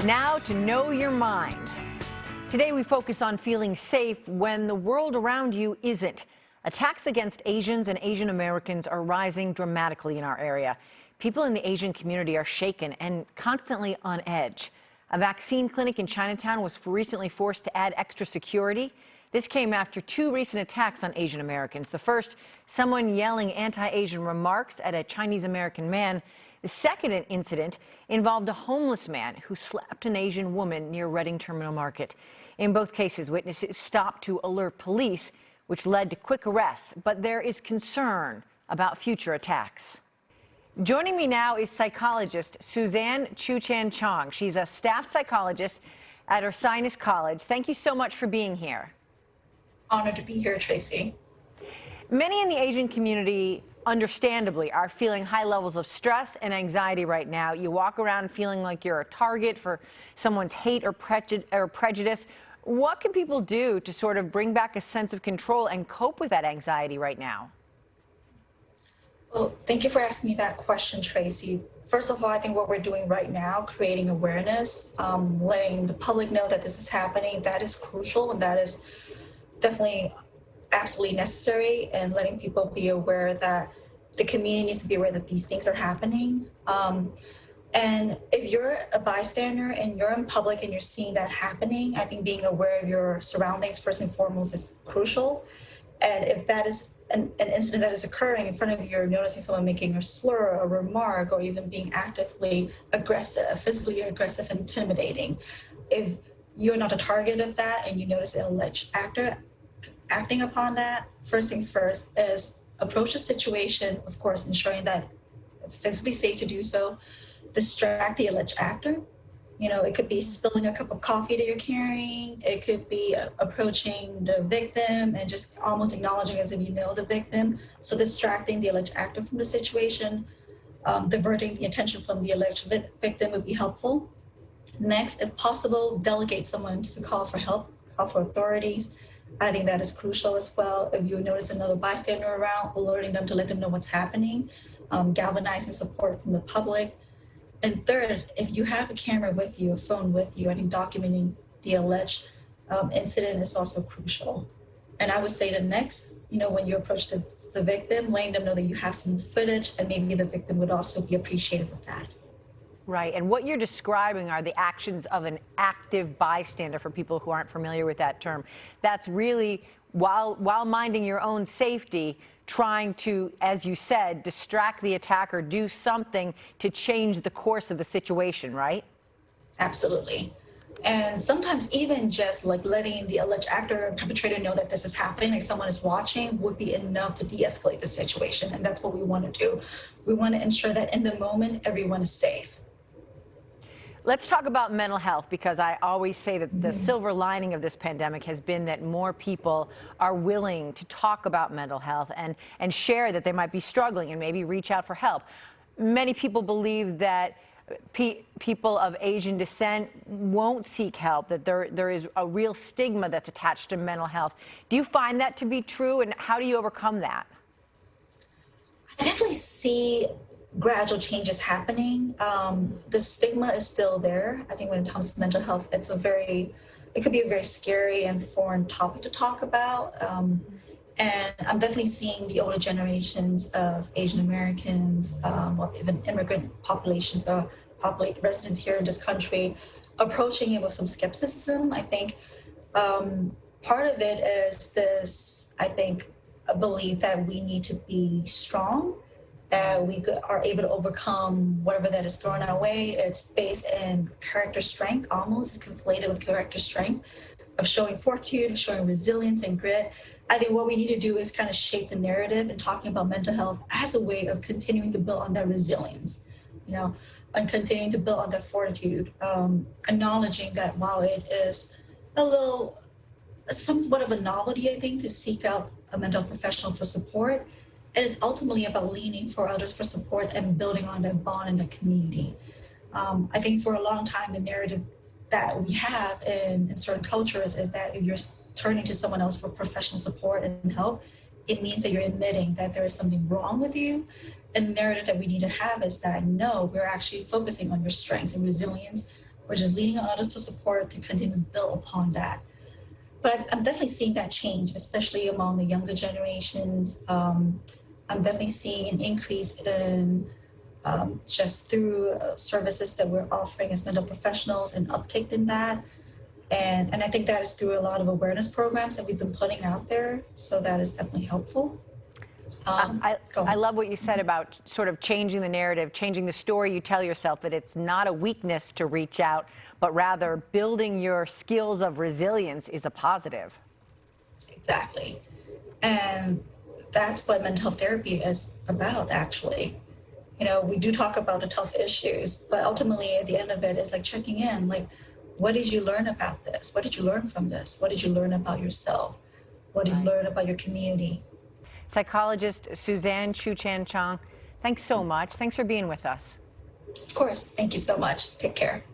Now to know your mind. Today we focus on feeling safe when the world around you isn't. Attacks against Asians and Asian Americans are rising dramatically in our area. People in the Asian community are shaken and constantly on edge. A vaccine clinic in Chinatown was recently forced to add extra security. This came after two recent attacks on Asian Americans. The first, someone yelling anti-Asian remarks at a Chinese American man. The second incident involved a homeless man who slapped an Asian woman near Reading Terminal Market. In both cases, witnesses stopped to alert police, which led to quick arrests. But there is concern about future attacks. Joining me now is psychologist Suzanne Chuchian Chong. She's a staff psychologist at Ursinus College. Thank you so much for being here. Honored to be here, Tracy. Many in the Asian community, understandably, are feeling high levels of stress and anxiety right now. You walk around feeling like you're a target for someone's hate or prejudice. What can people do to sort of bring back a sense of control and cope with that anxiety right now? Well, thank you for asking me that question, Tracy. First of all, I think what we're doing right now, creating awareness, letting the public know that this is happening, that is crucial, and that is definitely absolutely necessary, and letting people be aware that the community needs to be aware that these things are happening. And if you're a bystander and you're in public and you're seeing that happening, I think being aware of your surroundings first and foremost is crucial. And if that is an incident that is occurring in front of you, you're noticing someone making a slur, a remark, or even being actively aggressive, physically aggressive, intimidating. If you're not a target of that and you notice an alleged actor acting upon that, first things first is approach the situation, of course, ensuring that it's physically safe to do so. Distract the alleged actor. You know, it could be spilling a cup of coffee that you're carrying. It could be approaching the victim and just almost acknowledging as if you know the victim. So distracting the alleged actor from the situation, diverting the attention from the alleged victim would be helpful. Next, if possible, delegate someone to call for help, call for authorities. I think that is crucial as well. If you notice another bystander around, alerting them to let them know what's happening, galvanizing support from the public. And third, if you have a camera with you, a phone with you, I think documenting the alleged incident is also crucial. And I would say the next, when you approach the victim, letting them know that you have some footage, and maybe the victim would also be appreciative of that. Right, and what you're describing are the actions of an active bystander, for people who aren't familiar with that term. That's really, while minding your own safety, trying to, as you said, distract the attacker, do something to change the course of the situation, right? Absolutely. And sometimes even just like letting the alleged actor and perpetrator know that this is happening, like someone is watching, would be enough to de-escalate the situation. And that's what we want to do. We want to ensure that in the moment, everyone is safe. Let's talk about mental health, because I always say that the silver lining of this pandemic has been that more people are willing to talk about mental health and share that they might be struggling and maybe reach out for help. Many people believe that people of Asian descent won't seek help, that there is a real stigma that's attached to mental health. Do you find that to be true, and how do you overcome that? I definitely see gradual changes happening. The stigma is still there. I think when it comes to mental health, it could be a very scary and foreign topic to talk about. And I'm definitely seeing the older generations of Asian Americans, or even immigrant populations or residents here in this country, approaching it with some skepticism. I think part of it is this, a belief that we need to be strong, that we are able to overcome whatever that is thrown our way. It's based in character strength, almost. It's conflated with character strength, of showing fortitude, of showing resilience and grit. I think what we need to do is kind of shape the narrative and talking about mental health as a way of continuing to build on that resilience, and continuing to build on that fortitude, acknowledging that while it is somewhat of a novelty, I think, to seek out a mental professional for support, it is ultimately about leaning for others for support and building on that bond in the community. I think for a long time, the narrative that we have in certain cultures is that if you're turning to someone else for professional support and help, it means that you're admitting that there is something wrong with you. And the narrative that we need to have is that, no, we're actually focusing on your strengths and resilience, We're just leaning on others for support to continue to build upon that. But I'm definitely seeing that change, especially among the younger generations. I'm definitely seeing an increase in just through services that we're offering as mental professionals and uptake in that. And I think that is through a lot of awareness programs that we've been putting out there. So that is definitely helpful. I love what you said about sort of changing the narrative, changing the story you tell yourself, that it's not a weakness to reach out, but rather building your skills of resilience is a positive. Exactly. And that's what mental health therapy is about, actually. You know, we do talk about the tough issues, but ultimately at the end of it is like checking in, like, what did you learn about this? What did you learn from this? What did you learn about yourself? What did you learn about your community? Psychologist Suzanne Chuchian Chong, thanks so much. Thanks for being with us. Of course. Thank you so much. Take care.